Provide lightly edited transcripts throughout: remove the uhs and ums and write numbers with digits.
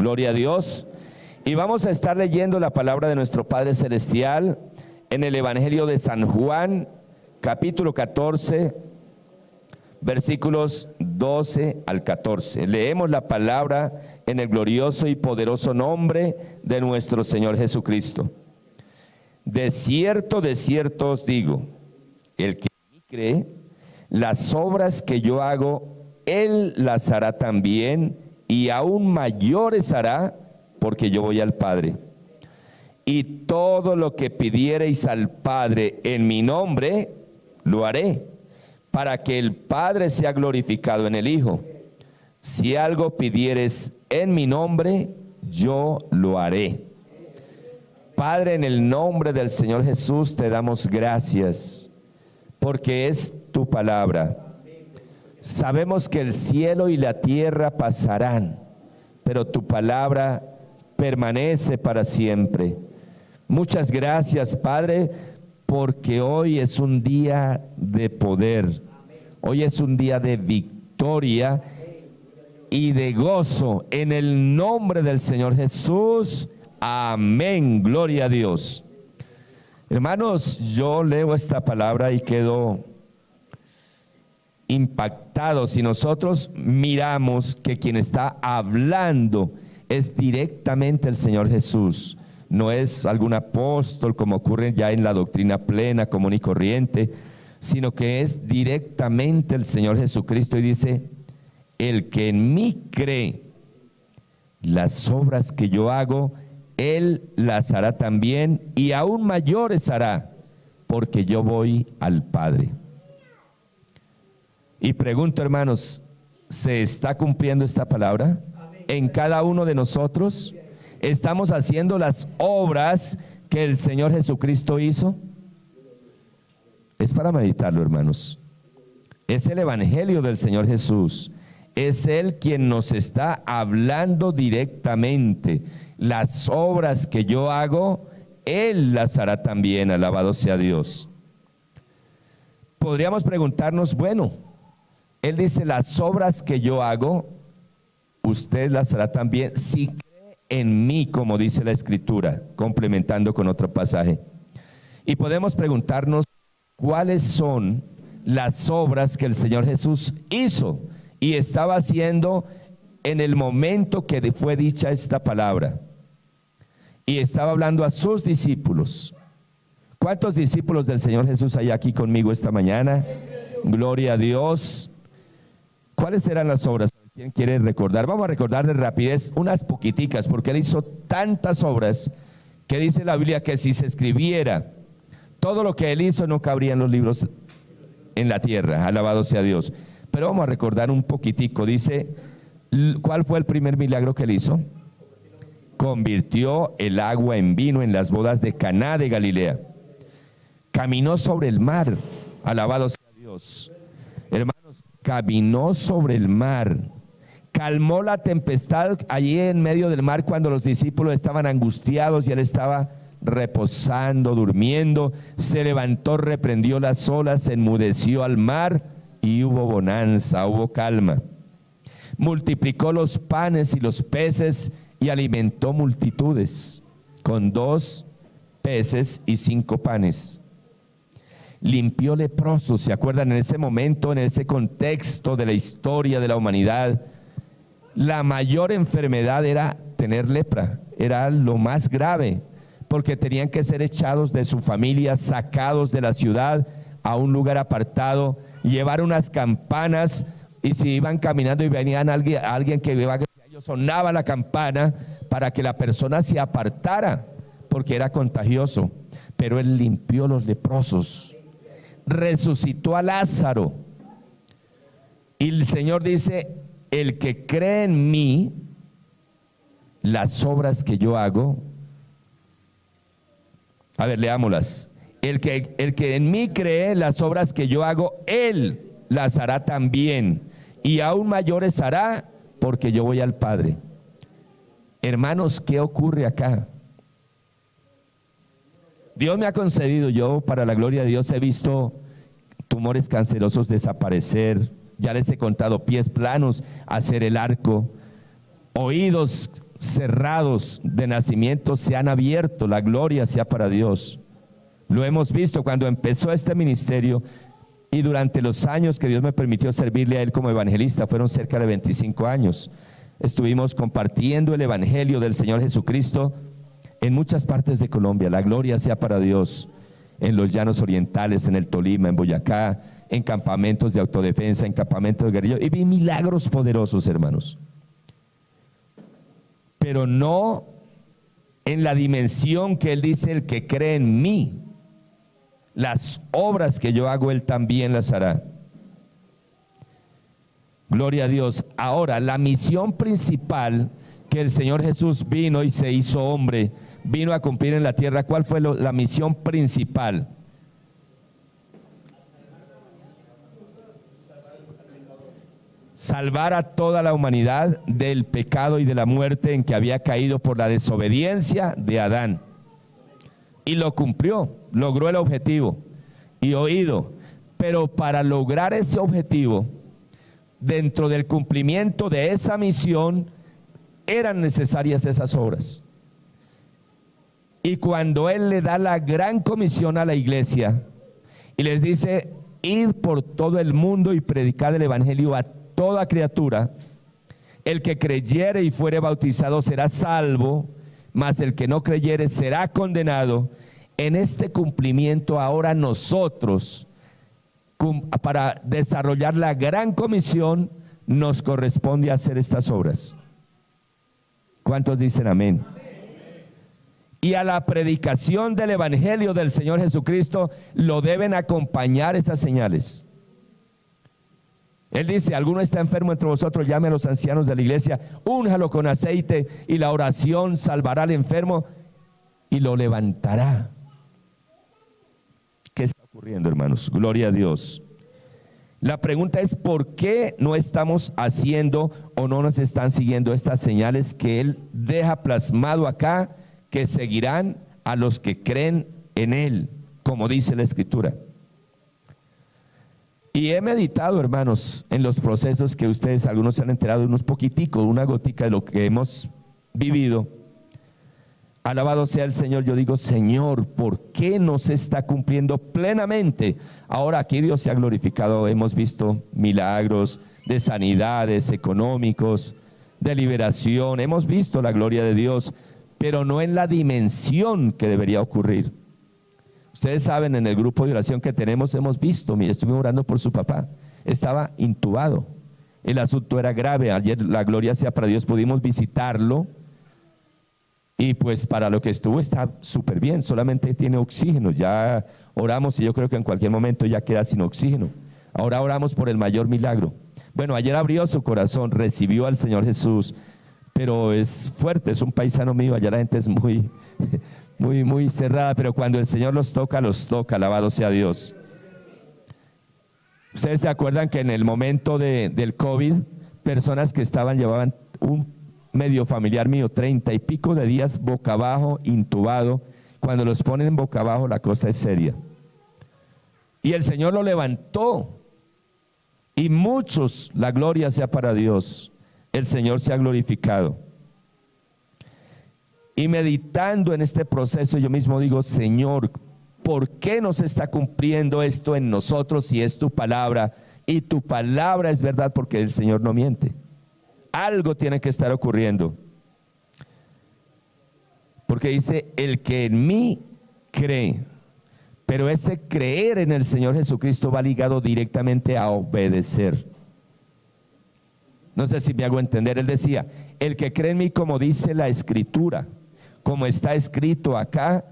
Gloria a Dios. Y vamos a estar leyendo la palabra de nuestro Padre Celestial en el Evangelio de San Juan, capítulo 14, versículos 12 al 14. Leemos la palabra en el glorioso y poderoso nombre de nuestro Señor Jesucristo. De cierto os digo, el que en mí cree, las obras que yo hago, él las hará también, y aún mayores hará, porque yo voy al Padre. Y todo lo que pidiereis al Padre en mi nombre, lo haré, para que el Padre sea glorificado en el Hijo. Si algo pidieres en mi nombre, yo lo haré. Padre, en el nombre del Señor Jesús te damos gracias, porque es tu palabra. Sabemos que el cielo y la tierra pasarán, pero tu palabra permanece para siempre. Muchas gracias, Padre, porque hoy es un día de poder. Hoy es un día de victoria y de gozo. En el nombre del Señor Jesús, amén. Gloria a Dios. Hermanos, yo leo esta palabra y quedo impactado. Si nosotros miramos que quien está hablando es directamente el Señor Jesús, no es algún apóstol como ocurre ya en la doctrina plena, común y corriente, sino que es directamente el Señor Jesucristo, y dice: el que en mí cree, las obras que yo hago, él las hará también, y aún mayores hará, porque yo voy al Padre. Y pregunto, hermanos, ¿se está cumpliendo esta palabra en cada uno de nosotros? ¿Estamos haciendo las obras que el Señor Jesucristo hizo? Es para meditarlo, hermanos. Es el Evangelio del Señor Jesús. Es Él quien nos está hablando directamente. Las obras que yo hago, Él las hará también. Alabado sea Dios. Podríamos preguntarnos, bueno, Él dice: las obras que yo hago, usted las hará también, si cree en mí, como dice la Escritura, complementando con otro pasaje. Y podemos preguntarnos, ¿cuáles son las obras que el Señor Jesús hizo y estaba haciendo en el momento que fue dicha esta palabra? Y estaba hablando a sus discípulos. ¿Cuántos discípulos del Señor Jesús hay aquí conmigo esta mañana? Gloria a Dios. ¿Cuáles eran las obras? ¿Quién quiere recordar? Vamos a recordar de rapidez unas poquiticas, porque Él hizo tantas obras que dice la Biblia que si se escribiera todo lo que Él hizo, no cabrían los libros en la tierra. Alabado sea Dios. Pero vamos a recordar un poquitico. Dice, ¿cuál fue el primer milagro que Él hizo? Convirtió el agua en vino en las bodas de Caná de Galilea. Caminó sobre el mar. Alabado sea Dios. Hermanos, caminó sobre el mar. Calmó la tempestad allí en medio del mar cuando los discípulos estaban angustiados y Él estaba reposando, durmiendo. Se levantó, reprendió las olas, enmudeció al mar y hubo bonanza, hubo calma. Multiplicó los panes y los peces y alimentó multitudes con 2 peces y 5 panes. Limpió leprosos. ¿Se acuerdan? En ese momento, en ese contexto de la historia de la humanidad, la mayor enfermedad era tener lepra. Era lo más grave, porque tenían que ser echados de su familia, sacados de la ciudad a un lugar apartado, llevar unas campanas, y si iban caminando y venían alguien que iba, ellos sonaba la campana para que la persona se apartara, porque era contagioso. Pero Él limpió los leprosos, resucitó a Lázaro, y el Señor dice: el que cree en mí, las obras que yo hago. A ver, leámoslas. El que en mí cree, las obras que yo hago, Él las hará también, y aún mayores hará, porque yo voy al Padre. Hermanos, ¿qué ocurre acá? Dios me ha concedido, yo para la gloria de Dios he visto tumores cancerosos desaparecer, ya les he contado, pies planos hacer el arco, oídos cerrados de nacimiento se han abierto. La gloria sea para Dios. Lo hemos visto cuando empezó este ministerio y durante los años que Dios me permitió servirle a Él como evangelista, fueron cerca de 25 años. Estuvimos compartiendo el evangelio del Señor Jesucristo en muchas partes de Colombia. La gloria sea para Dios. En los llanos orientales, en el Tolima, en Boyacá, en campamentos de autodefensa, en campamentos de guerrilleros, y vi milagros poderosos, hermanos, pero no en la dimensión que Él dice: el que cree en mí, las obras que yo hago, Él también las hará. Gloria a Dios. Ahora, la misión principal que el Señor Jesús vino y se hizo hombre, vino a cumplir en la tierra, ¿cuál fue la misión principal? Salvar a toda la humanidad del pecado y de la muerte en que había caído por la desobediencia de Adán. Y lo cumplió, logró el objetivo. Y oído, pero para lograr ese objetivo, dentro del cumplimiento de esa misión, eran necesarias esas obras. Y cuando Él le da la gran comisión a la iglesia y les dice: id por todo el mundo y predicad el evangelio a toda criatura, el que creyere y fuere bautizado será salvo, mas el que no creyere será condenado. En este cumplimiento ahora nosotros, para desarrollar la gran comisión, nos corresponde hacer estas obras. ¿Cuántos dicen amén? Y a la predicación del evangelio del Señor Jesucristo lo deben acompañar esas señales. Él dice: alguno está enfermo entre vosotros, llame a los ancianos de la iglesia, únjalo con aceite y la oración salvará al enfermo y lo levantará. ¿Qué está ocurriendo, hermanos? Gloria a Dios. La pregunta es: ¿por qué no estamos haciendo o no nos están siguiendo estas señales que Él deja plasmado acá, que seguirán a los que creen en Él, como dice la Escritura? Y he meditado, hermanos, en los procesos que ustedes, algunos se han enterado de unos poquiticos, una gotica de lo que hemos vivido. Alabado sea el Señor. Yo digo: Señor, ¿por qué no se está cumpliendo plenamente? Ahora aquí Dios se ha glorificado, hemos visto milagros de sanidades, económicos, de liberación, hemos visto la gloria de Dios, pero no en la dimensión que debería ocurrir. Ustedes saben, en el grupo de oración que tenemos hemos visto, mire, estuvimos orando por su papá, estaba intubado, el asunto era grave. Ayer, la gloria sea para Dios, pudimos visitarlo y pues para lo que estuvo está súper bien, solamente tiene oxígeno. Ya oramos y yo creo que en cualquier momento ya queda sin oxígeno. Ahora oramos por el mayor milagro. Bueno, ayer abrió su corazón, recibió al Señor Jesús, pero es fuerte, es un paisano mío, allá la gente es muy cerrada, pero cuando el Señor los toca, alabado sea Dios. Ustedes se acuerdan que en el momento del COVID, personas que llevaban un medio familiar mío, 30 y pico de días boca abajo, intubado. Cuando los ponen boca abajo, la cosa es seria. Y el Señor lo levantó. Y muchos, la gloria sea para Dios, el Señor se ha glorificado. Y meditando en este proceso, yo mismo digo: Señor, ¿por qué no se está cumpliendo esto en nosotros si es tu palabra? Y tu palabra es verdad, porque el Señor no miente. Algo tiene que estar ocurriendo. Porque dice: el que en mí cree. Pero ese creer en el Señor Jesucristo va ligado directamente a obedecer. No sé si me hago entender. Él decía: el que cree en mí, como dice la Escritura, como está escrito acá,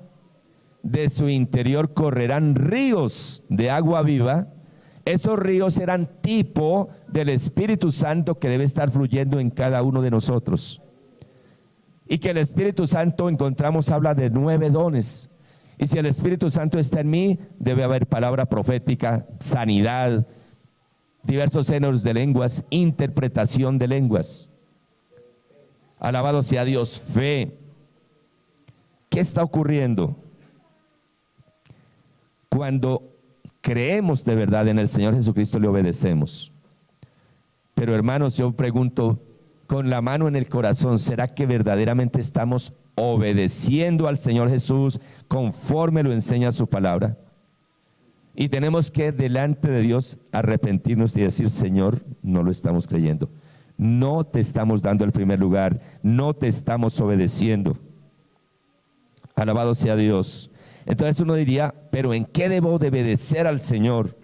de su interior correrán ríos de agua viva. Esos ríos eran tipo del Espíritu Santo que debe estar fluyendo en cada uno de nosotros. Y que el Espíritu Santo, encontramos, habla de 9 dones. Y si el Espíritu Santo está en mí, debe haber palabra profética, sanidad, diversos géneros de lenguas, interpretación de lenguas. Alabado sea Dios. Fe. ¿Qué está ocurriendo? Cuando creemos de verdad en el Señor Jesucristo, le obedecemos. Pero hermanos, yo pregunto, con la mano en el corazón, ¿será que verdaderamente estamos obedeciendo al Señor Jesús conforme lo enseña su palabra? Y tenemos que delante de Dios arrepentirnos y decir: Señor, no lo estamos creyendo, no te estamos dando el primer lugar, no te estamos obedeciendo. Alabado sea Dios. Entonces uno diría: pero ¿en qué debo de obedecer al Señor?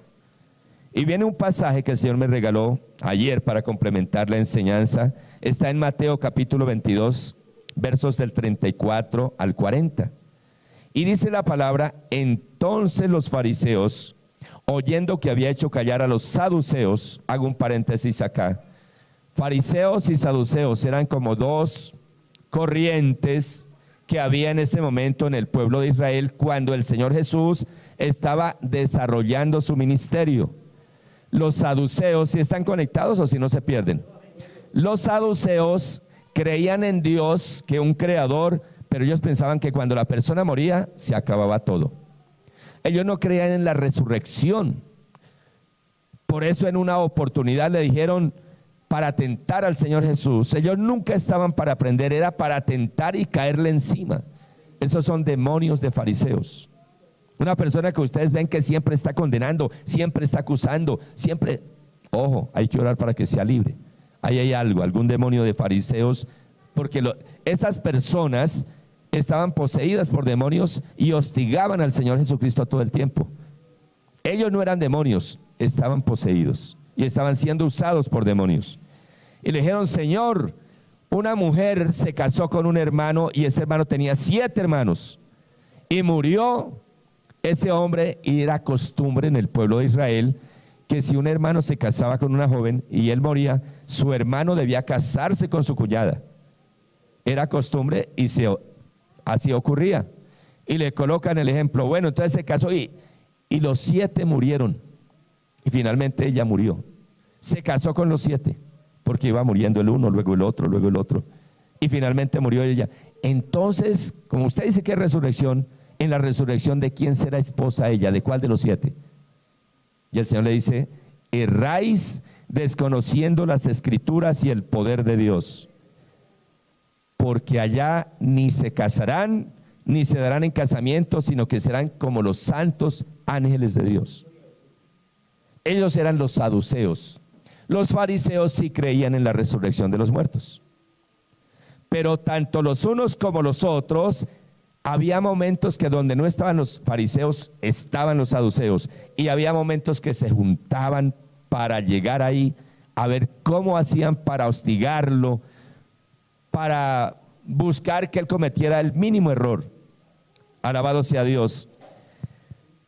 Y viene un pasaje que el Señor me regaló ayer para complementar la enseñanza. Está en Mateo capítulo 22, versos del 34 al 40. Y dice la palabra: entonces los fariseos, oyendo que había hecho callar a los saduceos, hago un paréntesis acá, fariseos y saduceos eran como dos corrientes que había en ese momento en el pueblo de Israel cuando el Señor Jesús estaba desarrollando su ministerio. Los saduceos, si están conectados o si no se pierden. Los saduceos creían en Dios, que un creador, pero ellos pensaban que cuando la persona moría se acababa todo. Ellos no creían en la resurrección. Por eso en una oportunidad le dijeron para tentar al Señor Jesús. Ellos nunca estaban para aprender, era para tentar y caerle encima. Esos son demonios de fariseos. Una persona que ustedes ven que siempre está condenando, siempre está acusando, siempre, ojo, hay que orar para que sea libre. Ahí hay algo, algún demonio de fariseos, porque esas personas estaban poseídas por demonios y hostigaban al Señor Jesucristo todo el tiempo. Ellos no eran demonios, estaban poseídos y estaban siendo usados por demonios. Y le dijeron: Señor, una mujer se casó con un hermano y ese hermano tenía 7 hermanos y murió ese hombre, y era costumbre en el pueblo de Israel que si un hermano se casaba con una joven y él moría, su hermano debía casarse con su cuñada. Era costumbre y así ocurría. Y le colocan el ejemplo: bueno, entonces se casó y los 7 murieron. Y finalmente ella murió. Se casó con los 7, porque iba muriendo el uno, luego el otro, luego el otro. Y finalmente murió ella. Entonces, como usted dice que es resurrección, en la resurrección, ¿de quién será esposa ella? ¿De cuál de los 7? Y el Señor le dice: erráis desconociendo las escrituras y el poder de Dios, porque allá ni se casarán ni se darán en casamiento, sino que serán como los santos ángeles de Dios. Ellos eran los saduceos. Los fariseos sí creían en la resurrección de los muertos, pero tanto los unos como los otros, había momentos que donde no estaban los fariseos, estaban los saduceos, y había momentos que se juntaban para llegar ahí a ver cómo hacían para hostigarlo, para buscar que él cometiera el mínimo error. Alabado sea Dios.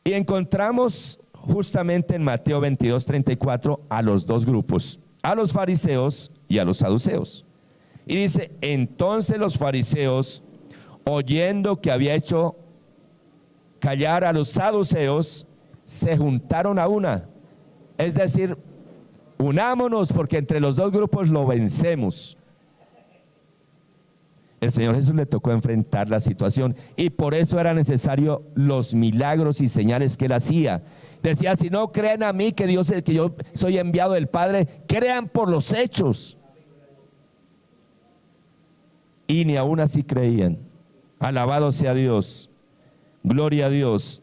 Y encontramos justamente en Mateo 22, 34 a los dos grupos, a los fariseos y a los saduceos. Y dice: entonces los fariseos, oyendo que había hecho callar a los saduceos, se juntaron a una. Es decir, unámonos porque entre los dos grupos lo vencemos. El Señor Jesús le tocó enfrentar la situación y por eso era necesario los milagros y señales que él hacía. Decía: si no creen a mí que yo soy enviado del Padre, crean por los hechos. Y ni aún así creían. Alabado sea Dios, gloria a Dios.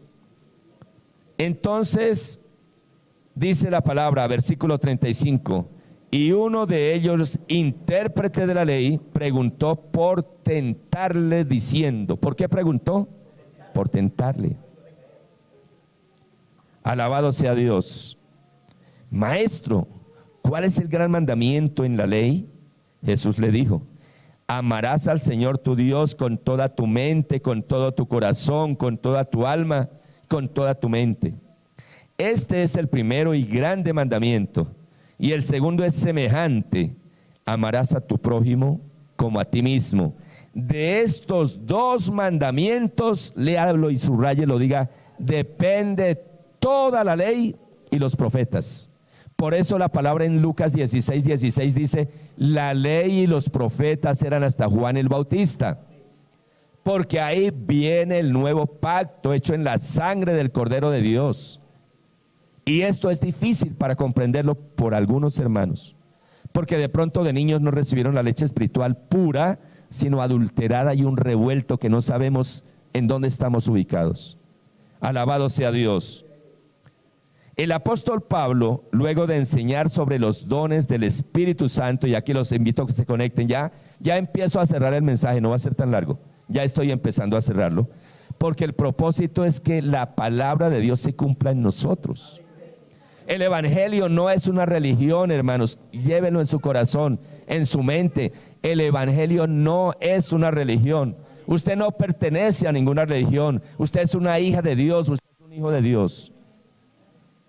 Entonces dice la palabra, versículo 35: y uno de ellos, intérprete de la ley, preguntó por tentarle diciendo. ¿Por qué preguntó? Por tentarle. Alabado sea Dios. Maestro, ¿cuál es el gran mandamiento en la ley? Jesús le dijo: amarás al Señor tu Dios con toda tu mente, con todo tu corazón, con toda tu alma, con toda tu mente. Este es el primero y grande mandamiento. Y el segundo es semejante: amarás a tu prójimo como a ti mismo. De estos 2 mandamientos, le hablo y subraye, lo diga, depende toda la ley y los profetas. Por eso la palabra en Lucas 16, 16 dice: la ley y los profetas eran hasta Juan el Bautista. Porque ahí viene el nuevo pacto hecho en la sangre del Cordero de Dios. Y esto es difícil para comprenderlo por algunos hermanos, porque de pronto de niños no recibieron la leche espiritual pura, sino adulterada y un revuelto que no sabemos en dónde estamos ubicados. Alabado sea Dios. El apóstol Pablo, luego de enseñar sobre los dones del Espíritu Santo, y aquí los invito a que se conecten, ya empiezo a cerrar el mensaje, no va a ser tan largo, ya estoy empezando a cerrarlo, porque el propósito es que la palabra de Dios se cumpla en nosotros. El evangelio no es una religión, hermanos, llévenlo en su corazón, en su mente. El evangelio no es una religión. Usted no pertenece a ninguna religión, usted es una hija de Dios, usted es un hijo de Dios.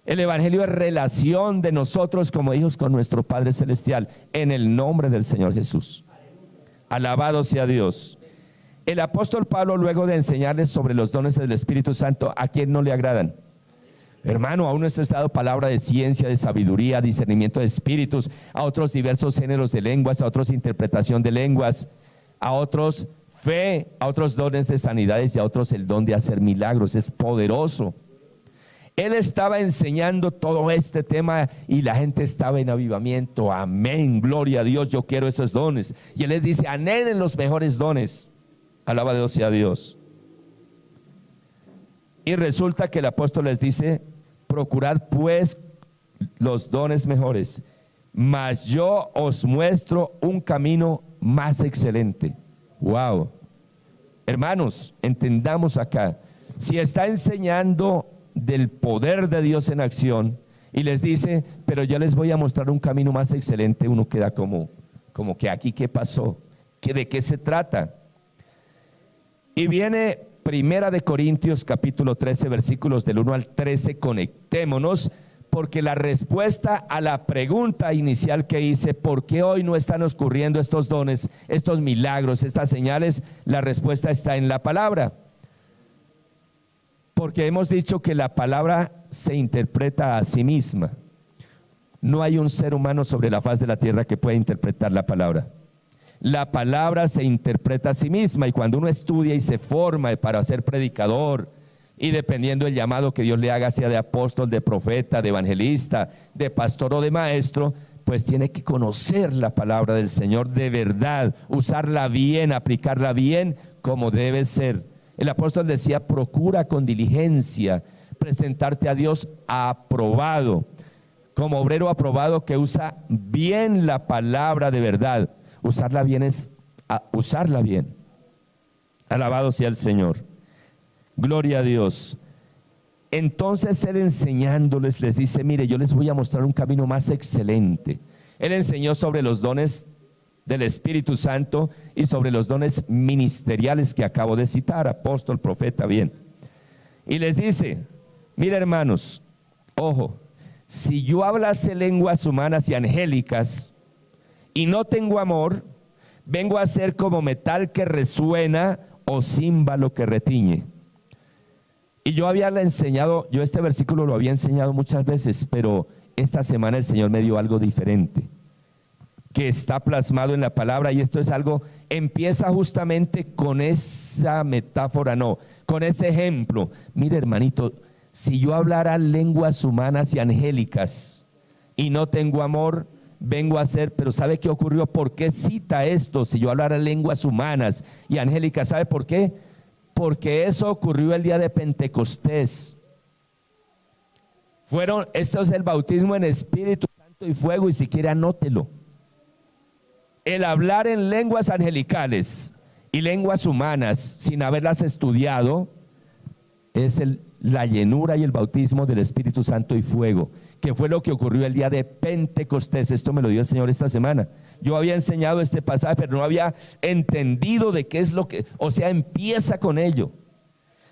El evangelio es relación de nosotros como hijos con nuestro Padre Celestial, en el nombre del Señor Jesús. Alabado sea Dios. El apóstol Pablo, luego de enseñarles sobre los dones del Espíritu Santo, ¿a quién no le agradan? Hermano, a unos es dado palabra de ciencia, de sabiduría, discernimiento de espíritus, a otros diversos géneros de lenguas, a otros interpretación de lenguas, a otros fe, a otros dones de sanidades y a otros el don de hacer milagros. Es poderoso. Él estaba enseñando todo este tema y la gente estaba en avivamiento. Amén, gloria a Dios, yo quiero esos dones. Y Él les dice, anhelen los mejores dones. Alabado sea Dios. Y resulta que el apóstol les dice, procurad pues los dones mejores, mas yo os muestro un camino más excelente. Wow. Hermanos, entendamos acá, si está enseñando del poder de Dios en acción y les dice, pero yo les voy a mostrar un camino más excelente, uno queda como que aquí qué pasó, de qué se trata. Y viene Primera de Corintios capítulo 13 versículos del 1 al 13, conectémonos, porque la respuesta a la pregunta inicial que hice, ¿por qué hoy no están ocurriendo estos dones, estos milagros, estas señales? La respuesta está en la palabra. Porque hemos dicho que la palabra se interpreta a sí misma. No hay un ser humano sobre la faz de la tierra que pueda interpretar la palabra. La palabra se interpreta a sí misma, y cuando uno estudia y se forma para ser predicador, y dependiendo del llamado que Dios le haga, sea de apóstol, de profeta, de evangelista, de pastor o de maestro, pues tiene que conocer la palabra del Señor de verdad, usarla bien, aplicarla bien como debe ser. El apóstol decía, procura con diligencia presentarte a Dios aprobado, como obrero aprobado que usa bien la palabra de verdad. Usarla bien es usarla bien. Alabado sea el Señor. Gloria a Dios. Entonces Él enseñándoles les dice, mire, yo les voy a mostrar un camino más excelente. Él enseñó sobre los dones del Espíritu Santo y sobre los dones ministeriales que acabo de citar, apóstol, profeta, bien. Y les dice, mire hermanos, ojo, si yo hablase lenguas humanas y angélicas y no tengo amor, vengo a ser como metal que resuena o címbalo que retiñe. Y yo había enseñado, yo este versículo lo había enseñado muchas veces, pero esta semana el Señor me dio algo diferente, que está plasmado en la palabra, y esto es algo, empieza justamente con esa metáfora, no, con ese ejemplo. Mire hermanito, si yo hablara lenguas humanas y angélicas y no tengo amor, vengo a ser, pero ¿sabe qué ocurrió? ¿Por qué cita esto? Si yo hablara lenguas humanas y angélicas, ¿sabe por qué? Porque eso ocurrió el día de Pentecostés. Esto es el bautismo en Espíritu Santo y fuego, y si quiere anótelo. El hablar en lenguas angelicales y lenguas humanas sin haberlas estudiado es la llenura y el bautismo del Espíritu Santo y fuego, que fue lo que ocurrió el día de Pentecostés. Esto me lo dio el Señor esta semana. Yo había enseñado este pasaje, pero no había entendido de qué es lo que, o sea, empieza con ello.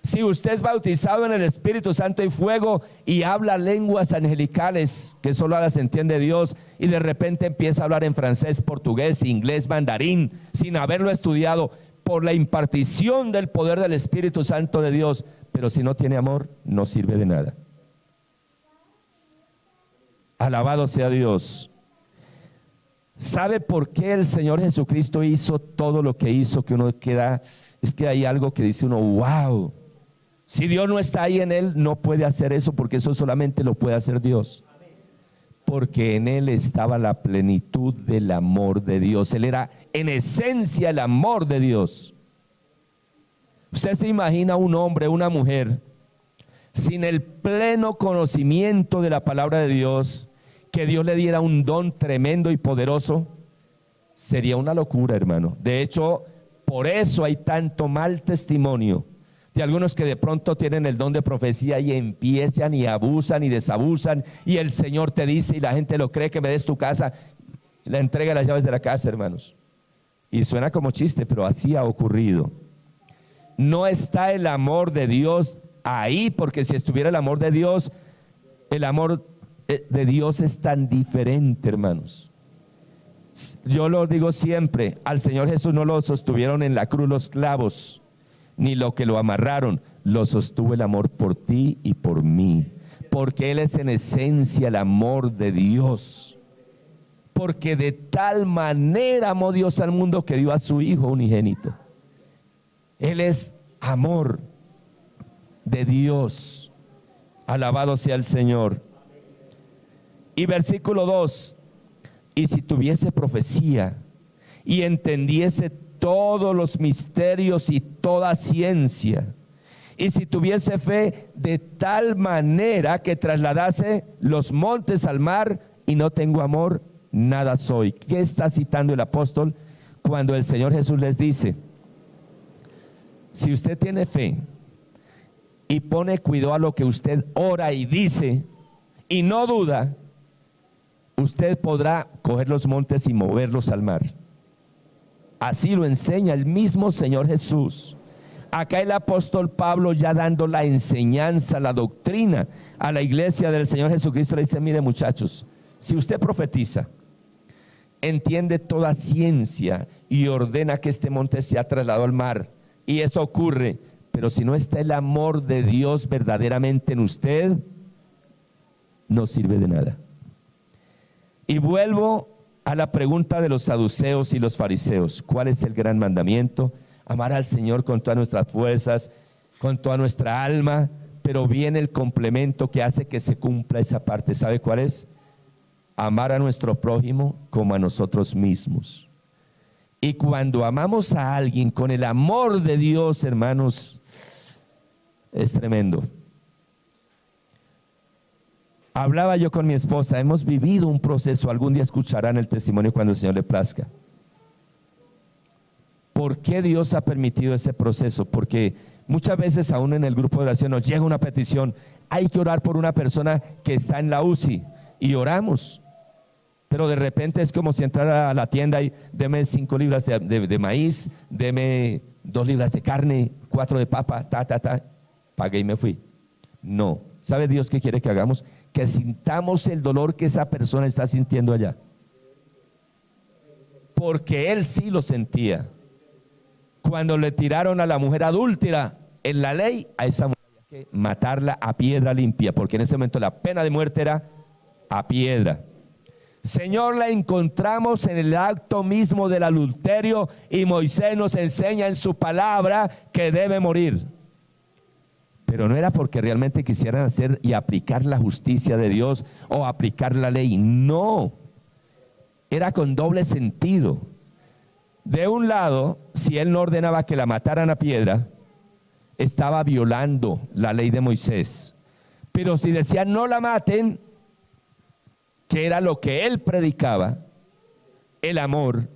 Si usted es bautizado en el Espíritu Santo y fuego y habla lenguas angelicales que solo las entiende Dios, y de repente empieza a hablar en francés, portugués, inglés, mandarín, sin haberlo estudiado, por la impartición del poder del Espíritu Santo de Dios, pero si no tiene amor, no sirve de nada. Alabado sea Dios. ¿Sabe por qué el Señor Jesucristo hizo todo lo que hizo? Que uno queda, es que hay algo que dice uno, wow. Si Dios no está ahí en Él, no puede hacer eso, porque eso solamente lo puede hacer Dios. porque en él estaba la plenitud del amor de Dios. Él era en esencia el amor de Dios. Usted se imagina un hombre, una mujer, sin el pleno conocimiento de la palabra de Dios, que Dios le diera un don tremendo y poderoso. Sería una locura, hermano. De hecho, por eso hay tanto mal testimonio de algunos que de pronto tienen el don de profecía y empiezan y abusan y desabusan, y el Señor te dice y la gente lo cree, que me des tu casa, le entrega las llaves de la casa, hermanos. Y suena como chiste, pero así ha ocurrido. No está el amor de Dios ahí, porque si estuviera el amor de Dios, el amor de Dios es tan diferente, hermanos. Yo lo digo siempre, al Señor Jesús no lo sostuvieron en la cruz los clavos, ni lo que lo amarraron, lo sostuvo el amor por ti y por mí, porque Él es en esencia el amor de Dios, porque de tal manera amó Dios al mundo que dio a su Hijo unigénito. Él es amor de Dios, alabado sea el Señor. Y versículo 2, y si tuviese profecía y entendiese todos los misterios y toda ciencia, y si tuviese fe de tal manera que trasladase los montes al mar, y no tengo amor, nada soy. ¿Qué está citando el apóstol cuando el Señor Jesús les dice? Si usted tiene fe y pone cuidado a lo que usted ora y dice y no duda, usted podrá coger los montes y moverlos al mar. Así lo enseña el mismo Señor Jesús. Acá el apóstol Pablo, ya dando la enseñanza, la doctrina a la iglesia del Señor Jesucristo, le dice: mire, muchachos, si usted profetiza, entiende toda ciencia y ordena que este monte sea trasladado al mar, y eso ocurre, pero si no está el amor de Dios verdaderamente en usted, no sirve de nada. Y vuelvo a la pregunta de los saduceos y los fariseos: ¿cuál es el gran mandamiento? Amar al Señor con todas nuestras fuerzas, con toda nuestra alma. Pero viene el complemento que hace que se cumpla esa parte. ¿Sabe cuál es? Amar a nuestro prójimo como a nosotros mismos. Y cuando amamos a alguien con el amor de Dios, hermanos, es tremendo. Hablaba yo con mi esposa, hemos vivido un proceso, algún día escucharán el testimonio cuando el Señor le plazca. ¿Por qué Dios ha permitido ese proceso? Porque muchas veces aún en el grupo de oración nos llega una petición: hay que orar por una persona que está en la UCI, y oramos. Pero de repente es como si entrara a la tienda y deme 5 libras de maíz, deme 2 libras de carne, 4 de papa, pagué y me fui. No. ¿Sabe Dios qué quiere que hagamos? Que sintamos el dolor que esa persona está sintiendo allá. Porque Él sí lo sentía. Cuando le tiraron a la mujer adúltera, en la ley, a esa mujer había que matarla a piedra limpia, porque en ese momento la pena de muerte era a piedra. Señor, la encontramos en el acto mismo del adulterio, y Moisés nos enseña en su palabra que debe morir. Pero no era porque realmente quisieran hacer y aplicar la justicia de Dios o aplicar la ley. No, era con doble sentido. De un lado, si él no ordenaba que la mataran a piedra, estaba violando la ley de Moisés. Pero si decía no la maten, que era lo que él predicaba, el amor,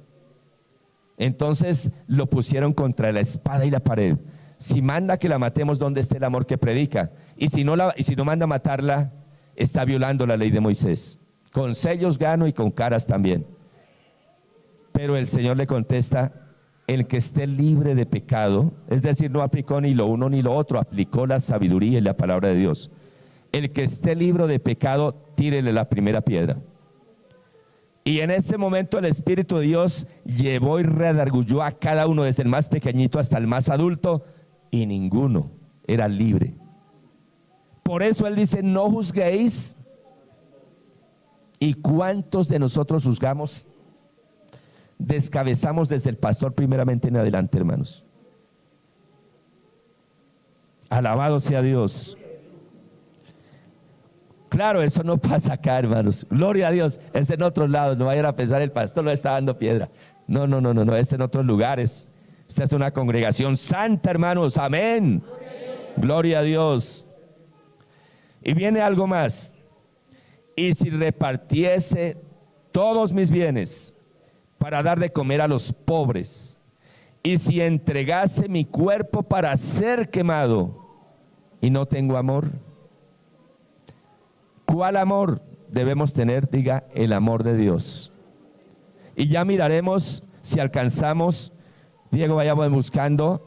entonces lo pusieron contra la espada y la pared. Si manda que la matemos, ¿dónde está el amor que predica? Y si no manda matarla, está violando la ley de Moisés. Con sellos gano y con caras también. Pero el Señor le contesta: el que esté libre de pecado, es decir, no aplicó ni lo uno ni lo otro, aplicó la sabiduría y la palabra de Dios. El que esté libre de pecado, tírele la primera piedra. Y en ese momento el Espíritu de Dios llevó y redargulló a cada uno, desde el más pequeñito hasta el más adulto, y ninguno era libre. Por eso Él dice: no juzguéis. ¿Y cuántos de nosotros juzgamos? Descabezamos desde el pastor primeramente en adelante, hermanos. Alabado sea Dios. Claro, eso no pasa acá, hermanos. Gloria a Dios. Es en otros lados. No vayan a pensar el pastor lo está dando piedra. No, es en otros lugares. Esta es una congregación santa, hermanos. Amén. Gloria a Dios. Y viene algo más. Y si repartiese todos mis bienes para dar de comer a los pobres, y si entregase mi cuerpo para ser quemado, y no tengo amor, ¿cuál amor debemos tener? Diga, el amor de Dios. Y ya miraremos si alcanzamos, Diego, vayamos buscando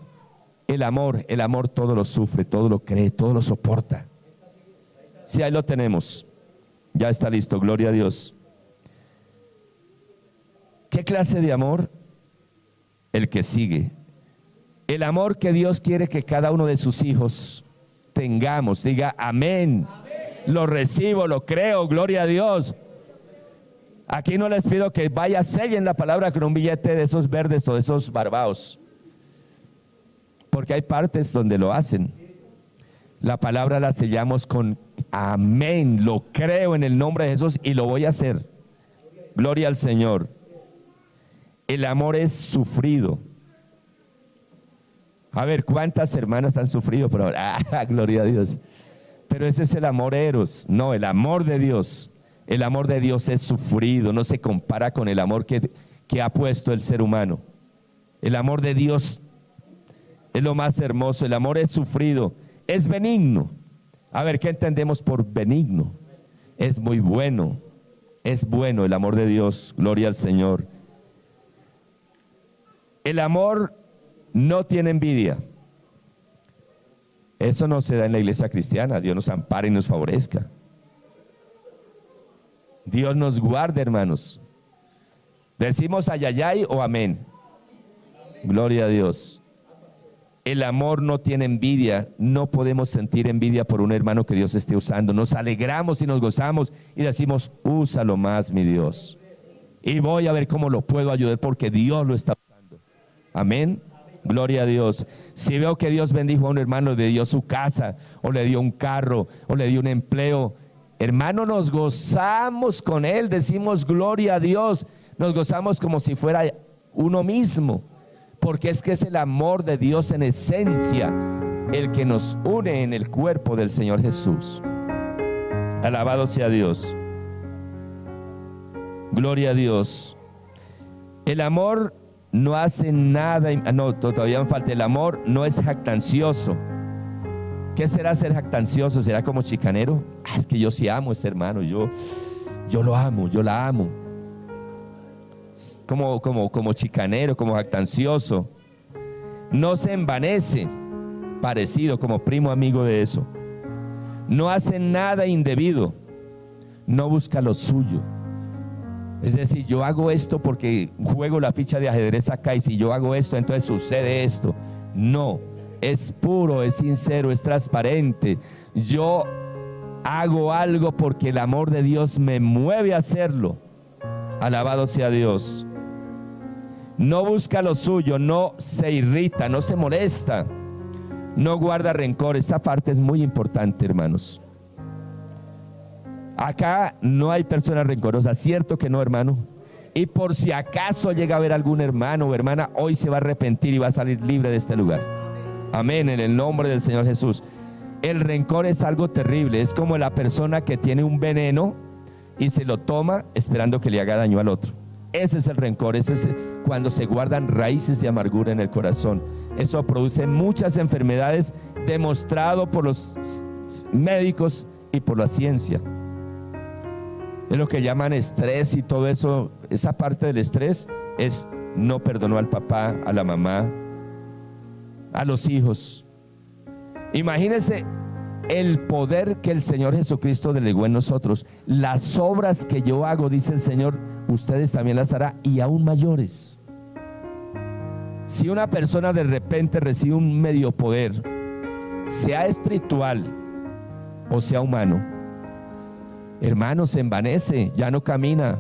el amor todo lo sufre, todo lo cree, todo lo soporta. Sí, ahí lo tenemos. Ya está listo, gloria a Dios. ¿Qué clase de amor? El que sigue. El amor que Dios quiere que cada uno de sus hijos tengamos. Diga, amén. Lo recibo, lo creo, gloria a Dios. Aquí no les pido que vaya, sellen la palabra con un billete de esos verdes o de esos barbados, porque hay partes donde lo hacen. La palabra la sellamos con amén, lo creo en el nombre de Jesús y lo voy a hacer. Gloria al Señor. El amor es sufrido. A ver, ¿cuántas hermanas han sufrido por ahora? Gloria a Dios. Pero ese es el amor eros. No, el amor de Dios. El amor de Dios es sufrido. No se compara con el amor que ha puesto el ser humano. El amor de Dios es lo más hermoso. El amor es sufrido. Es benigno. A ver, ¿qué entendemos por benigno? Es muy bueno. Es bueno el amor de Dios. Gloria al Señor. El amor no tiene envidia. Eso no se da en la iglesia cristiana. Dios nos ampare y nos favorezca. Dios nos guarde, hermanos. ¿Decimos ayayay o amén? Gloria a Dios. El amor no tiene envidia. No podemos sentir envidia por un hermano que Dios esté usando. Nos alegramos y nos gozamos y decimos, úsalo más, mi Dios. Y voy a ver cómo lo puedo ayudar porque Dios lo está usando. Amén. Gloria a Dios. Si veo que Dios bendijo a un hermano, le dio su casa, o le dio un carro, o le dio un empleo, hermano, nos gozamos con él, decimos gloria a Dios, nos gozamos como si fuera uno mismo, porque es que es el amor de Dios en esencia el que nos une en el cuerpo del Señor Jesús. Alabado sea Dios. Gloria a Dios. El amor no hace nada, no, todavía me falta. El amor no es jactancioso. ¿Qué será ser jactancioso? ¿Será como chicanero? Es que yo sí amo a ese hermano, yo lo amo, yo la amo. Como chicanero, como jactancioso. No se envanece, parecido, como primo amigo de eso. No hace nada indebido, no busca lo suyo. Es decir, yo hago esto porque juego la ficha de ajedrez acá, y si yo hago esto, entonces sucede esto. No, es puro, es sincero, es transparente. Yo hago algo porque el amor de Dios me mueve a hacerlo. Alabado sea Dios. No busca lo suyo, no se irrita, no se molesta, no guarda rencor. Esta parte es muy importante, hermanos. Acá no hay personas rencorosas, ¿cierto que no, hermano? Y por si acaso llega a haber algún hermano o hermana, hoy se va a arrepentir y va a salir libre de este lugar. Amén, en el nombre del Señor Jesús. El rencor es algo terrible, es como la persona que tiene un veneno y se lo toma esperando que le haga daño al otro. Ese es el rencor, ese es cuando se guardan raíces de amargura en el corazón. Eso produce muchas enfermedades, demostrado por los médicos y por la ciencia. Es lo que llaman estrés y todo eso. Esa parte del estrés es no perdonó al papá, a la mamá, a los hijos. Imagínense el poder que el Señor Jesucristo delegó en nosotros. Las obras que yo hago, dice el Señor, ustedes también las harán, y aún mayores. Si una persona de repente recibe un medio poder, sea espiritual o sea humano, hermanos, se envanece, ya no camina,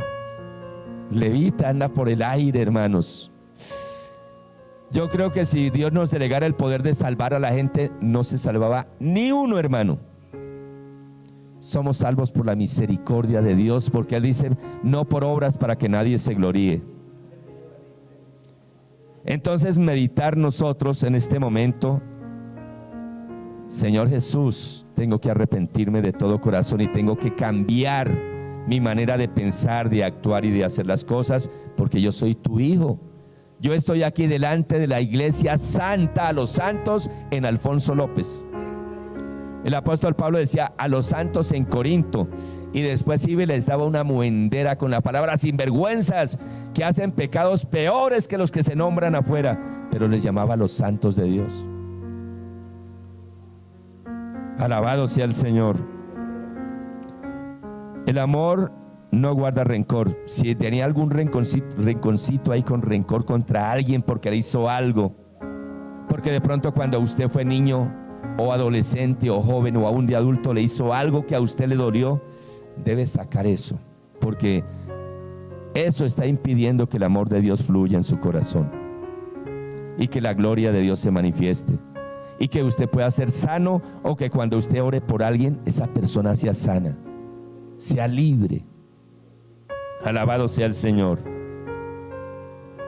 levita, anda por el aire, hermanos. Yo creo que si Dios nos delegara el poder de salvar a la gente, no se salvaba ni uno, hermano. somos salvos por la misericordia de Dios, porque Él dice, no por obras para que nadie se gloríe. Entonces meditar nosotros en este momento, Señor Jesús, tengo que arrepentirme de todo corazón y tengo que cambiar mi manera de pensar, de actuar y de hacer las cosas, porque yo soy tu hijo. Yo estoy aquí delante de la iglesia santa, a los santos en Alfonso López. El apóstol Pablo decía a los santos en Corinto, y después iba y les daba una muendera con la palabra sinvergüenzas que hacen pecados peores que los que se nombran afuera, pero les llamaba a los santos de Dios. Alabado sea el Señor. El amor no guarda rencor. Si tenía algún rinconcito ahí con rencor contra alguien porque le hizo algo, porque de pronto cuando usted fue niño o adolescente o joven o aún de adulto le hizo algo que a usted le dolió, debe sacar eso, porque eso está impidiendo que el amor de Dios fluya en su corazón y que la gloria de Dios se manifieste y que usted pueda ser sano, o que cuando usted ore por alguien, esa persona sea sana, sea libre. Alabado sea el Señor.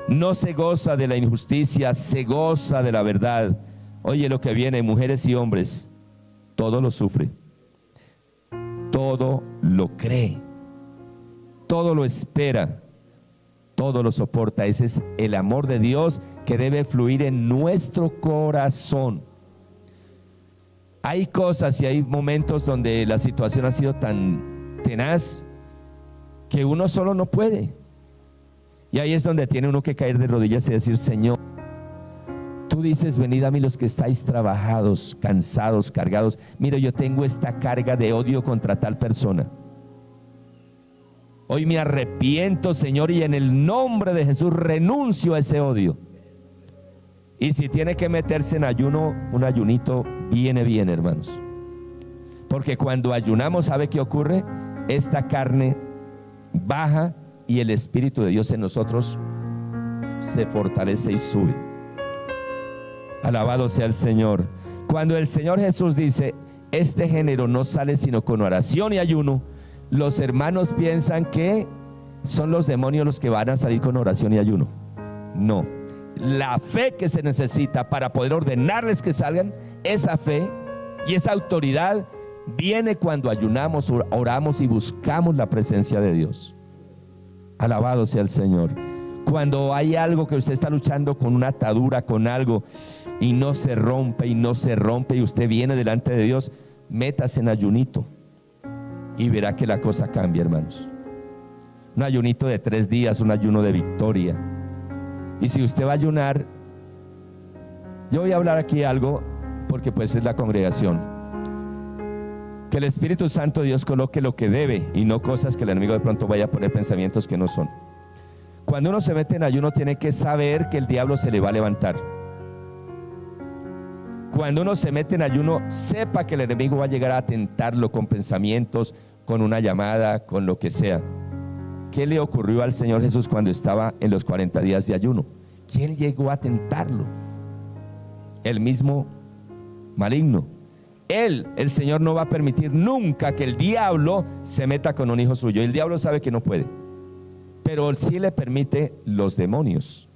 No se goza de la injusticia, se goza de la verdad. Oye lo que viene, mujeres y hombres, todo lo sufre, todo lo cree, todo lo espera, todo lo soporta. Ese es el amor de Dios que debe fluir en nuestro corazón. Hay cosas y hay momentos donde la situación ha sido tan tenaz que uno solo no puede, y ahí es donde tiene uno que caer de rodillas y decir: Señor, tú dices, venid a mí los que estáis trabajados, cansados, cargados. Mira, yo tengo esta carga de odio contra tal persona. Hoy me arrepiento, Señor, y en el nombre de Jesús renuncio a ese odio. Y si tiene que meterse en ayuno, un ayunito viene bien, hermanos. Porque cuando ayunamos, ¿sabe qué ocurre? Esta carne baja y el Espíritu de Dios en nosotros se fortalece y sube. Alabado sea el Señor. Cuando el Señor Jesús dice, este género no sale sino con oración y ayuno, los hermanos piensan que son los demonios los que van a salir con oración y ayuno. No, la fe que se necesita para poder ordenarles que salgan, esa fe y esa autoridad viene cuando ayunamos, oramos y buscamos la presencia de Dios. Alabado sea el Señor. Cuando hay algo que usted está luchando con una atadura, con algo, y no se rompe y no se rompe, y usted viene delante de Dios, métase en ayunito y verá que la cosa cambia, hermanos. Un ayunito de 3 días, un ayuno de victoria. Y si usted va a ayunar, yo voy a hablar aquí algo porque pues es la congregación. Que el Espíritu Santo de Dios coloque lo que debe y no cosas que el enemigo de pronto vaya a poner pensamientos que no son. Cuando uno se mete en ayuno, tiene que saber que el diablo se le va a levantar. Cuando uno se mete en ayuno, sepa que el enemigo va a llegar a tentarlo con pensamientos, con una llamada, con lo que sea. ¿Qué le ocurrió al Señor Jesús cuando estaba en los 40 días de ayuno? ¿Quién llegó a tentarlo? El mismo maligno. El Señor no va a permitir nunca que el diablo se meta con un hijo suyo. El diablo sabe que no puede, pero sí le permite los demonios.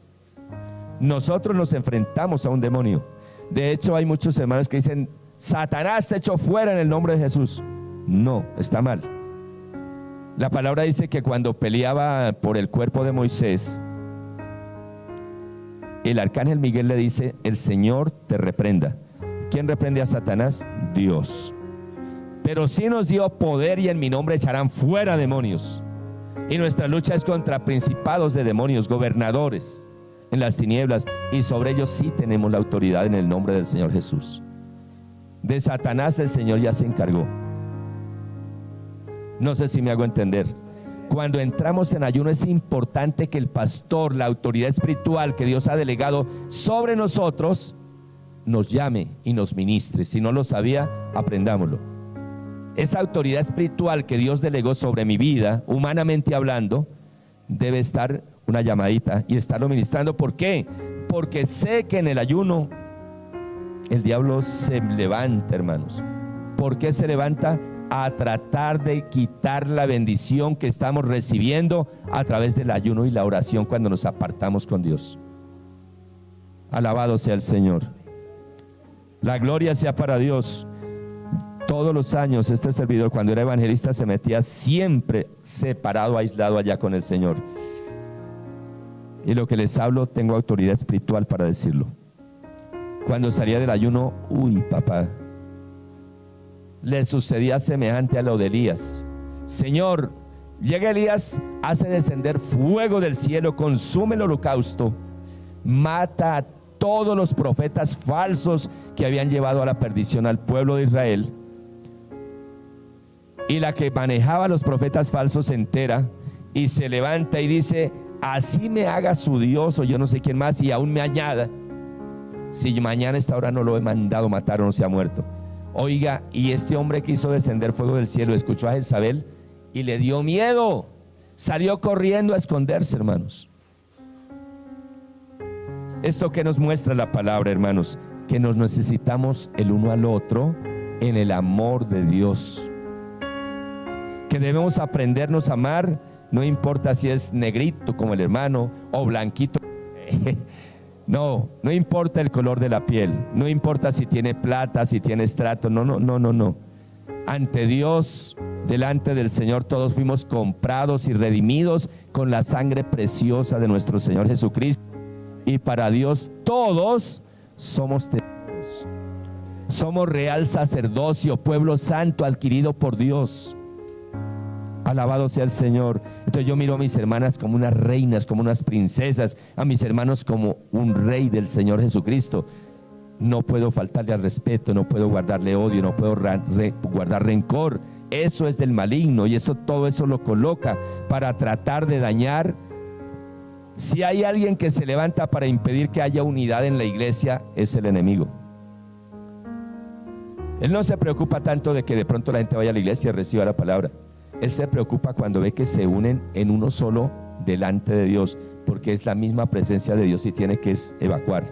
Nosotros nos enfrentamos a un demonio. De hecho, hay muchos hermanos que dicen: Satanás te echó fuera en el nombre de Jesús. No, está mal. La palabra dice que cuando peleaba por el cuerpo de Moisés, el arcángel Miguel le dice: el Señor te reprenda. ¿Quién reprende a Satanás? Dios. Pero sí nos dio poder, y en mi nombre echarán fuera demonios. Y nuestra lucha es contra principados de demonios, gobernadores en las tinieblas, y sobre ellos sí tenemos la autoridad en el nombre del Señor Jesús. De Satanás el Señor ya se encargó. No sé si me hago entender. Cuando entramos en ayuno, es importante que el pastor, la autoridad espiritual que Dios ha delegado sobre nosotros, nos llame y nos ministre. Si no lo sabía, aprendámoslo. Esa autoridad espiritual que Dios delegó sobre mi vida, humanamente hablando, debe estar una llamadita y estarlo ministrando. ¿Por qué? Porque sé que en el ayuno el diablo se levanta, hermanos. ¿Por qué se levanta? a tratar de quitar la bendición que estamos recibiendo a través del ayuno y la oración cuando nos apartamos con Dios. Alabado sea el Señor. La gloria sea para Dios. Todos los años este servidor, cuando era evangelista, se metía siempre separado, aislado allá con el Señor. Y lo que les hablo, tengo autoridad espiritual para decirlo. Cuando salía del ayuno, uy, papá, le sucedía semejante a lo de Elías. Señor, llega Elías, hace descender fuego del cielo, consume el holocausto, mata a todos los profetas falsos que habían llevado a la perdición al pueblo de Israel. Y la que manejaba a los profetas falsos se entera y se levanta y dice: así me haga su Dios o yo no sé quién más, y aún me añada, si mañana a esta hora no lo he mandado matar o no se ha muerto. Oiga, y este hombre que hizo descender fuego del cielo escuchó a Jezabel y le dio miedo, salió corriendo a esconderse, hermanos. Esto que nos muestra la palabra, hermanos, que nos necesitamos el uno al otro en el amor de Dios, que debemos aprendernos a amar, no importa si es negrito como el hermano o blanquito. No importa el color de la piel, no importa si tiene plata, si tiene estrato, no. Ante Dios, delante del Señor, todos fuimos comprados y redimidos con la sangre preciosa de nuestro Señor Jesucristo. Y para Dios todos somos testigos. Somos real sacerdocio, pueblo santo adquirido por Dios. Alabado sea el Señor. Entonces yo miro a mis hermanas como unas reinas, como unas princesas, a mis hermanos como un rey del Señor Jesucristo. No puedo faltarle al respeto, no puedo guardarle odio, no puedo guardar rencor. Eso es del maligno, y todo eso lo coloca para tratar de dañar. Si hay alguien que se levanta para impedir que haya unidad en la iglesia, es el enemigo. Él no se preocupa tanto de que de pronto la gente vaya a la iglesia y reciba la palabra. Él se preocupa cuando ve que se unen en uno solo delante de Dios, porque es la misma presencia de Dios y tiene que evacuar.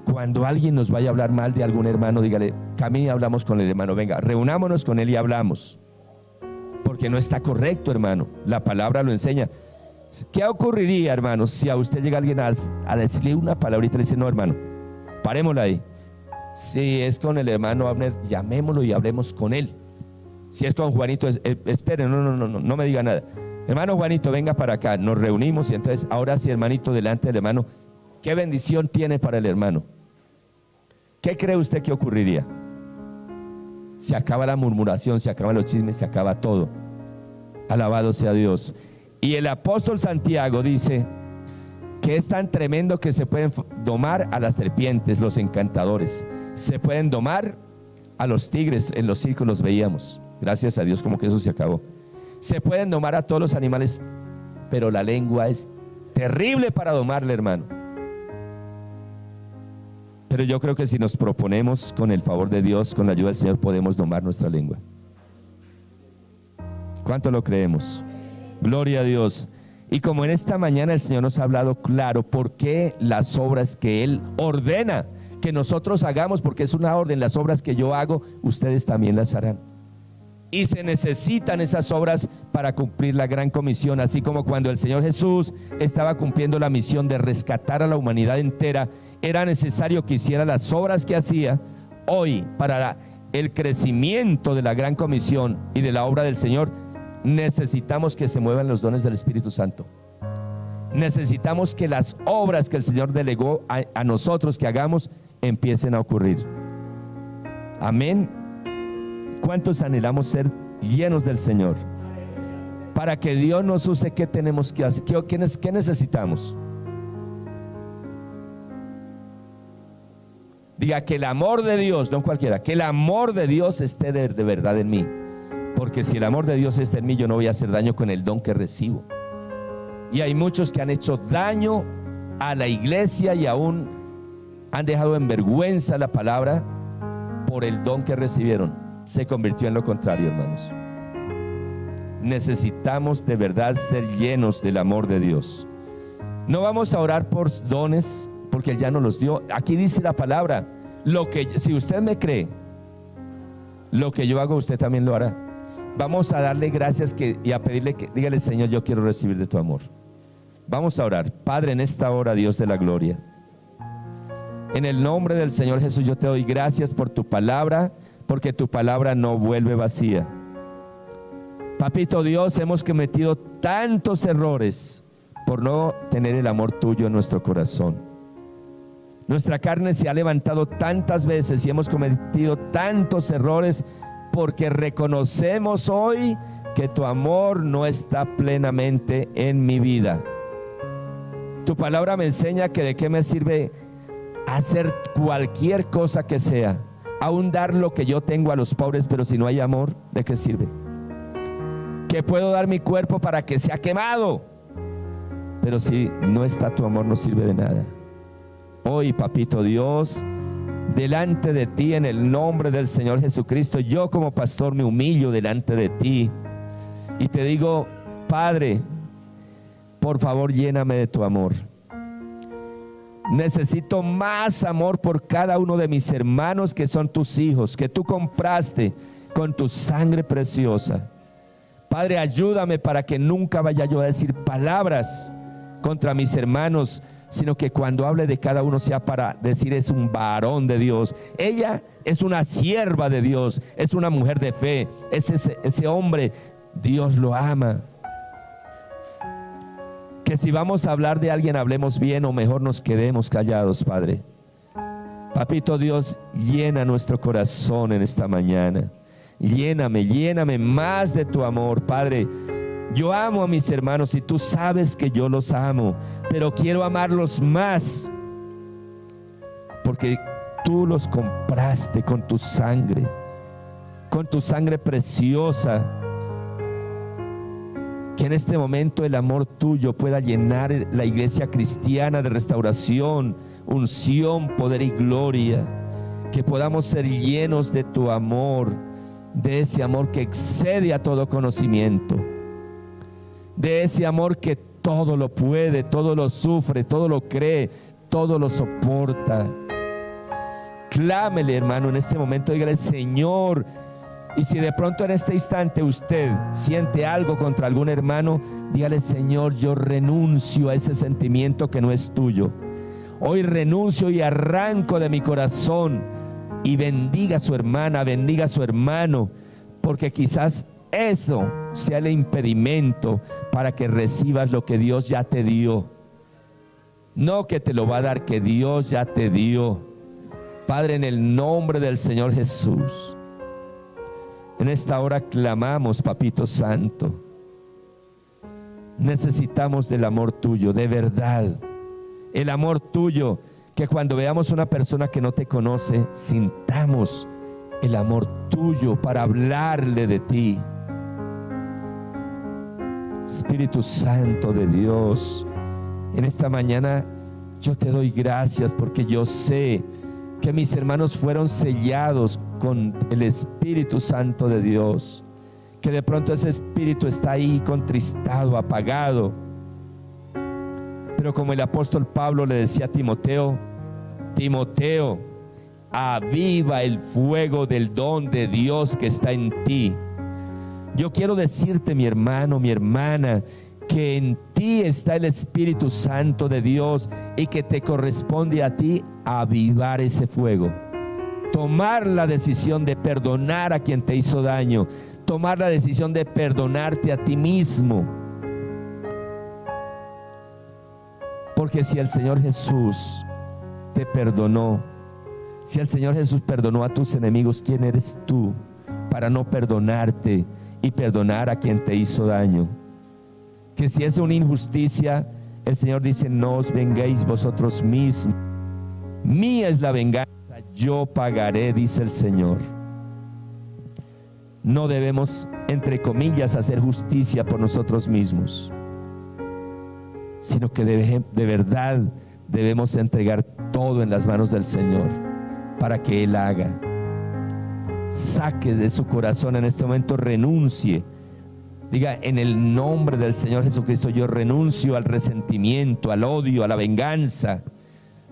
Cuando alguien nos vaya a hablar mal de algún hermano, dígale: camine y hablamos con el hermano, venga, reunámonos con él y hablamos, porque no está correcto, hermano. La palabra lo enseña. ¿Qué ocurriría, hermanos, si a usted llega alguien a decirle una palabrita y le dice: no, hermano, parémosla ahí? Si es con el hermano Abner, llamémoslo y hablemos con él. Si es con Juanito, espere, no me diga nada. Hermano Juanito, venga para acá. Nos reunimos y entonces ahora sí, hermanito, delante del hermano, ¿qué bendición tiene para el hermano? ¿Qué cree usted que ocurriría? Se acaba la murmuración, se acaban los chismes, se acaba todo. Alabado sea Dios. Y el apóstol Santiago dice que es tan tremendo que se pueden domar a las serpientes, los encantadores. Se pueden domar a los tigres, en los circos los veíamos. Gracias a Dios, como que eso se acabó. Se pueden domar a todos los animales, pero la lengua es terrible para domarle, hermano. Pero yo creo que si nos proponemos con el favor de Dios, con la ayuda del Señor, podemos domar nuestra lengua. ¿Cuánto lo creemos? Gloria a Dios. Y como en esta mañana el Señor nos ha hablado claro por qué las obras que Él ordena que nosotros hagamos, porque es una orden, las obras que yo hago, ustedes también las harán. Y se necesitan esas obras para cumplir la gran comisión, así como cuando el Señor Jesús estaba cumpliendo la misión de rescatar a la humanidad entera, era necesario que hiciera las obras que hacía. Hoy, para el crecimiento de la gran comisión y de la obra del Señor, necesitamos que se muevan los dones del Espíritu Santo. Necesitamos que las obras que el Señor delegó a nosotros que hagamos empiecen a ocurrir. Amén. ¿Cuántos anhelamos ser llenos del Señor? Para que Dios nos use, ¿qué tenemos que hacer? ¿Qué necesitamos? Diga: que el amor de Dios, no cualquiera, que el amor de Dios esté de verdad en mí. Porque si el amor de Dios está en mí, yo no voy a hacer daño con el don que recibo. Y hay muchos que han hecho daño a la iglesia y aún han dejado en vergüenza la palabra por el don que recibieron. Se convirtió en lo contrario, hermanos. Necesitamos de verdad ser llenos del amor de Dios. No vamos a orar por dones, porque Él ya nos los dio. Aquí dice la palabra: si usted me cree, lo que yo hago, usted también lo hará. Vamos a darle gracias y a pedirle que, dígale: Señor, yo quiero recibir de tu amor. Vamos a orar. Padre, en esta hora, Dios de la gloria, en el nombre del Señor Jesús, yo te doy gracias por tu palabra, porque tu palabra no vuelve vacía. Papito Dios, hemos cometido tantos errores por no tener el amor tuyo en nuestro corazón. Nuestra carne se ha levantado tantas veces y hemos cometido tantos errores porque reconocemos hoy que tu amor no está plenamente en mi vida. Tu palabra me enseña que de qué me sirve hacer cualquier cosa que sea, aún dar lo que yo tengo a los pobres, pero si no hay amor, ¿de qué sirve? Que puedo dar mi cuerpo para que sea quemado, pero si no está tu amor, no sirve de nada. Hoy, papito Dios, delante de ti, en el nombre del Señor Jesucristo, yo como pastor me humillo delante de ti y te digo: Padre, por favor, lléname de tu amor. Necesito más amor por cada uno de mis hermanos que son tus hijos, que tú compraste con tu sangre preciosa. Padre, ayúdame para que nunca vaya yo a decir palabras contra mis hermanos, sino que cuando hable de cada uno sea para decir: es un varón de Dios, ella es una sierva de Dios, es una mujer de fe, ese hombre, Dios lo ama. Que si vamos a hablar de alguien, hablemos bien, o mejor nos quedemos callados, Padre. Papito Dios, llena nuestro corazón en esta mañana. Lléname más de tu amor, Padre. Yo amo a mis hermanos y tú sabes que yo los amo, pero quiero amarlos más, porque tú los compraste con tu sangre preciosa. Que en este momento el amor tuyo pueda llenar la iglesia cristiana de restauración, unción, poder y gloria. Que podamos ser llenos de tu amor, de ese amor que excede a todo conocimiento, de ese amor que todo lo puede, todo lo sufre, todo lo cree, todo lo soporta. Clámele, hermano, en este momento, dígale: Señor. Y si de pronto en este instante usted siente algo contra algún hermano, dígale: Señor, yo renuncio a ese sentimiento que no es tuyo. Hoy renuncio y arranco de mi corazón, y bendiga a su hermana, bendiga a su hermano, porque quizás eso sea el impedimento para que recibas lo que Dios ya te dio. No que te lo va a dar, que Dios ya te dio. Padre, en el nombre del Señor Jesús, en esta hora clamamos, Papito Santo. Necesitamos del amor tuyo, de verdad. El amor tuyo, que cuando veamos una persona que no te conoce, sintamos el amor tuyo para hablarle de ti. Espíritu Santo de Dios, en esta mañana yo te doy gracias, porque yo sé que mis hermanos fueron sellados con el Espíritu Santo de Dios, que de pronto ese espíritu está ahí contristado, apagado, pero como el apóstol Pablo le decía a Timoteo: Timoteo, aviva el fuego del don de Dios que está en ti. Yo quiero decirte, mi hermano, mi hermana, que en ti está el Espíritu Santo de Dios y que te corresponde a ti avivar ese fuego. Tomar la decisión de perdonar a quien te hizo daño. Tomar la decisión de perdonarte a ti mismo. Porque si el Señor Jesús te perdonó, si el Señor Jesús perdonó a tus enemigos, ¿quién eres tú para no perdonarte y perdonar a quien te hizo daño? Que si es una injusticia, el Señor dice: no os venguéis vosotros mismos, mía es la venganza, yo pagaré, dice el Señor. No debemos, entre comillas, hacer justicia por nosotros mismos, sino que de verdad debemos entregar todo en las manos del Señor para que Él haga. Saque de su corazón en este momento, renuncie. Diga: en el nombre del Señor Jesucristo, yo renuncio al resentimiento, al odio, a la venganza,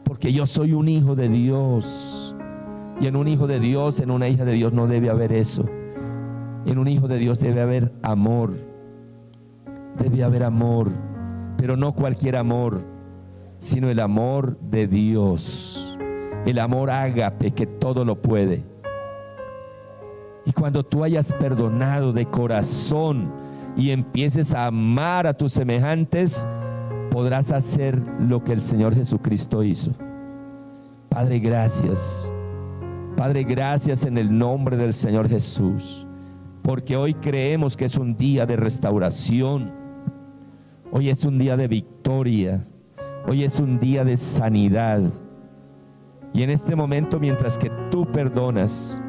porque yo soy un hijo de Dios Y en un hijo de Dios, en una hija de Dios no debe haber eso. En un hijo de Dios debe haber amor. Debe haber amor, pero no cualquier amor, sino el amor de Dios. El amor ágape que todo lo puede. Y cuando tú hayas perdonado de corazón y empieces a amar a tus semejantes, podrás hacer lo que el Señor Jesucristo hizo. Padre, gracias. Padre, gracias en el nombre del Señor Jesús, porque hoy creemos que es un día de restauración. Hoy es un día de victoria. Hoy es un día de sanidad. Y en este momento, mientras que tú perdonas,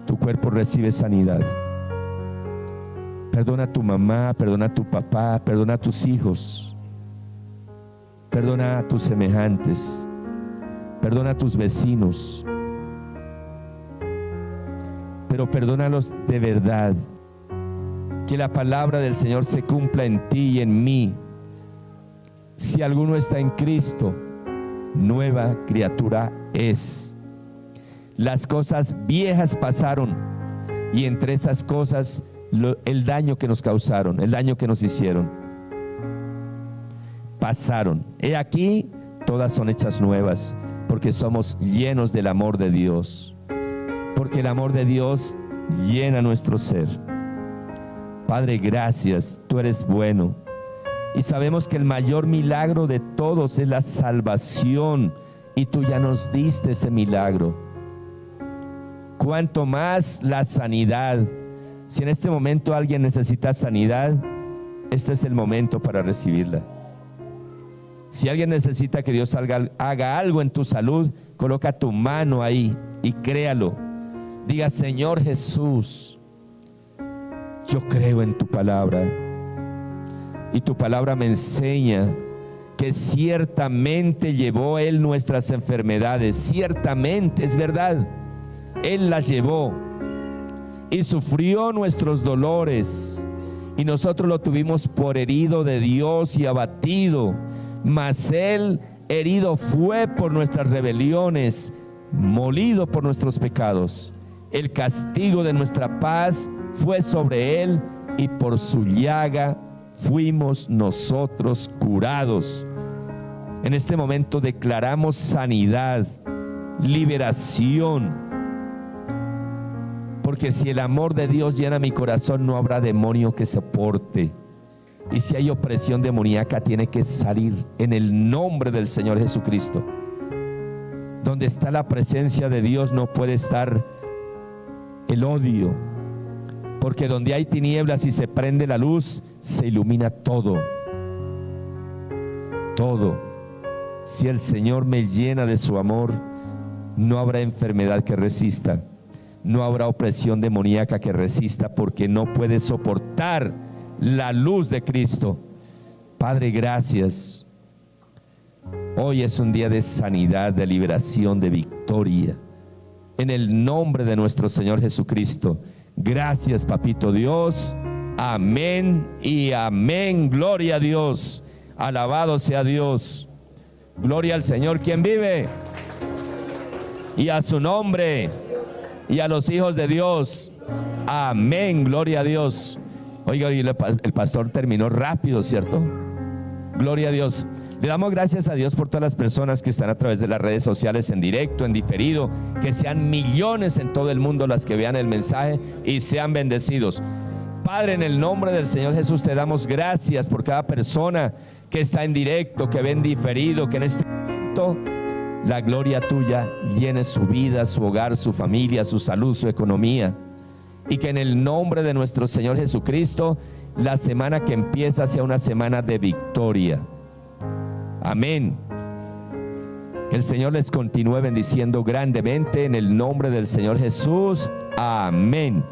tu cuerpo recibe sanidad. Perdona a tu mamá, perdona a tu papá, perdona a tus hijos, perdona a tus semejantes, perdona a tus vecinos, pero perdónalos de verdad. Que la palabra del Señor se cumpla en ti y en mí. Si alguno está en Cristo, nueva criatura es. Las cosas viejas pasaron, y entre esas cosas el daño que nos causaron, el daño que nos hicieron, pasaron. He aquí, todas son hechas nuevas, porque somos llenos del amor de Dios, porque el amor de Dios llena nuestro ser. Padre, gracias, tú eres bueno. Y sabemos que el mayor milagro de todos es la salvación, y tú ya nos diste ese milagro. Cuanto más la sanidad. Si en este momento alguien necesita sanidad, este es el momento para recibirla. Si alguien necesita que Dios haga algo en tu salud, coloca tu mano ahí y créalo. Diga: Señor Jesús, yo creo en tu palabra, y tu palabra me enseña que ciertamente llevó Él nuestras enfermedades. Ciertamente, es verdad, Él las llevó y sufrió nuestros dolores, y nosotros lo tuvimos por herido de Dios y abatido, mas Él herido fue por nuestras rebeliones, molido por nuestros pecados. El castigo de nuestra paz fue sobre Él, y por su llaga fuimos nosotros curados. En este momento declaramos sanidad, liberación, porque si el amor de Dios llena mi corazón, no habrá demonio que soporte. Y si hay opresión demoníaca, tiene que salir en el nombre del Señor Jesucristo. Donde está la presencia de Dios no puede estar el odio, porque donde hay tinieblas y se prende la luz, se ilumina todo. Todo. Si el Señor me llena de su amor, no habrá enfermedad que resista. No habrá opresión demoníaca que resista, porque no puede soportar la luz de Cristo. Padre, gracias. Hoy es un día de sanidad, de liberación, de victoria. En el nombre de nuestro Señor Jesucristo. Gracias, Papito Dios. Amén y amén. Gloria a Dios. Alabado sea Dios. Gloria al Señor, quien vive. Y a su nombre. Y a los hijos de Dios. Amén, gloria a Dios. Oiga, el pastor terminó rápido, ¿cierto? Gloria a Dios. Le damos gracias a Dios por todas las personas que están a través de las redes sociales, en directo, en diferido. Que sean millones en todo el mundo las que vean el mensaje y sean bendecidos. Padre, en el nombre del Señor Jesús, te damos gracias por cada persona que está en directo, que ve en diferido, que en este momento la gloria tuya llene su vida, su hogar, su familia, su salud, su economía. Y que en el nombre de nuestro Señor Jesucristo, la semana que empieza sea una semana de victoria. Amén. Que el Señor les continúe bendiciendo grandemente en el nombre del Señor Jesús. Amén.